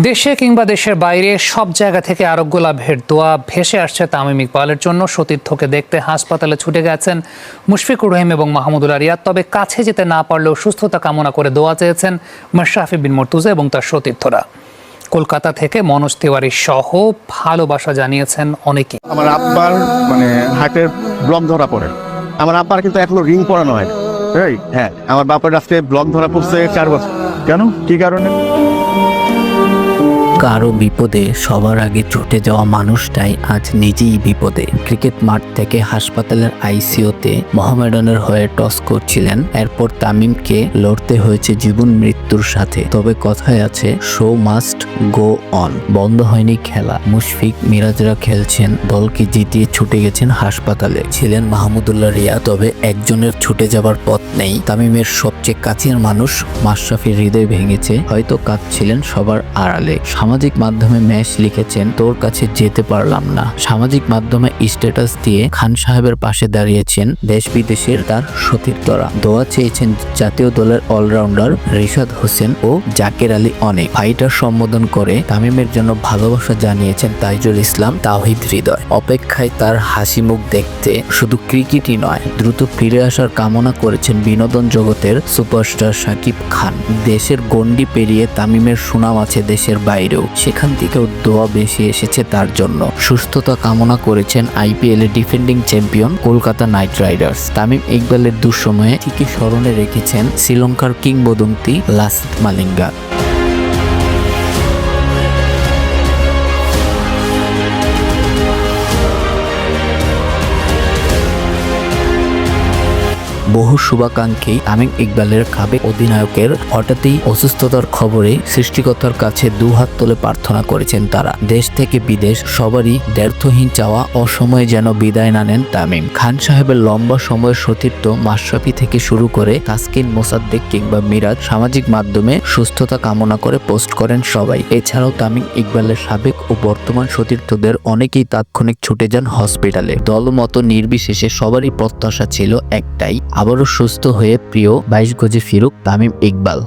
দেশে কিংবা দেশের বাইরে সব জায়গা থেকে আরোগ্য লাভের দোয়া ভেসে আসছে তামিম ইকবালের জন্য। সতীর্থকে দেখতে হাসপাতালে ছুটে গেছেন মুশফিকুর রহিম এবং মাহমুদুল্লাহ রিয়াদ। তবে কাছে যেতে না পারলেও সুস্থতা কামনা করে দোয়া চেয়েছেন মাশরাফি বিন মুর্তজা এবং তার সতীর্থরা। কলকাতা থেকে মনোজ তিওয়ারি সহ ভালোবাসা জানিয়েছেন অনেকে। আমার আব্বার হার্টের ব্লক ধরা পড়ে। আমার আব্বার কিন্তু এখনো রিং পরানো হয়। হ্যাঁ, আমার বাবার আজকে ব্লক ধরা পড়ছে 4 বছর। কেন, কি কারণে? কারো বিপদে সবার আগে ছুটে যাওয়া মানুষটাই আজ নিজেই বিপদে। ক্রিকেট মাঠ থেকে হাসপাতালের আইসিইউতে মোহামেডানের হয়ে টস করছিলেন। এরপর তামিমকে লড়তে হয়েছে জীবন মৃত্যুর সাথে। তবে কথায় আছে, শো মাস্ট গো অন। বন্ধ হয়নি খেলা। মুশফিক, মিরাজরা খেলছেন, দলকে জিতিয়ে ছুটে গেছেন হাসপাতালে। ছিলেন মাহমুদুল্লাহ রিয়া। তবে একজনের ছুটে যাবার পথ নেই। তামিমের সবচেয়ে কাছের মানুষ মাশরাফির হৃদয় ভেঙেছে। হয়তো কাঁদছিলেন সবার আড়ালে। সামাজিক মাধ্যমে ম্যাশ লিখেছেন, তোর কাছে যেতে পারলাম না। সামাজিক মাধ্যমে স্ট্যাটাস দিয়ে খান সাহেবের পাশে দাঁড়িয়েছেন দেশ বিদেশের তার সতীর্থরা। দোয়া চেয়েছেন জাতীয় দলের অলরাউন্ডার রিশাদ হোসেন ও জাকের আলী অনেক। ফাইটার সম্বোধন করে তামিমের জন্য ভালোবাসা জানিয়েছেন তাইজুল ইসলাম, তাওহিদ হৃদয়। অপেক্ষায় তার হাসি মুখ দেখতে। শুধু ক্রিকেটই নয়, দ্রুত ফিরে আসার কামনা করেছেন বিনোদন জগতের সুপারস্টার শাকিব খান। দেশের গণ্ডি পেরিয়ে তামিমের সুনাম আছে দেশের বাইরেও। সেখান থেকেও দোয়া বেশি এসেছে তার জন্য। সুস্থতা কামনা করেছেন আইপিএল এর defending champion Kolkata night Riders. Tamim ইকবালের দুঃসময়ে ঠিকই স্মরণে রেখেছেন শ্রীলঙ্কার কিংবদন্তি লাসিথ মালিঙ্গা। বহু শুভাকাঙ্ক্ষী তামিম ইকবালের কাবে অধিনায়কের হঠাৎই অসুস্থতার খবরে সৃষ্টিকর্তার কাছে দুহাত তুলে প্রার্থনা করেছেন তারা। দেশ থেকে বিদেশ সবারই দ্ব্যর্থহীন চাওয়া অসময়ে যেন বিদায় না নেন তামিম। খান সাহেবের লম্বা সময়ের সতীর্থ মাশরাফি থেকে শুরু করে তাসকিন, মোসাদ্দেক কিংবা মিরাজ সামাজিক মাধ্যমে সুস্থতা কামনা করে পোস্ট করেন সবাই। এছাড়াও তামিম ইকবালের সাবেক ও বর্তমান সতীর্থদের অনেকেই তাৎক্ষণিক ছুটে যান হসপিটালে। দলমত নির্বিশেষে সবারই প্রত্যাশা ছিল একটাই, আবারও সুস্থ হয়ে প্রিয় 22 গজে ফিরুক তামিম ইকবাল।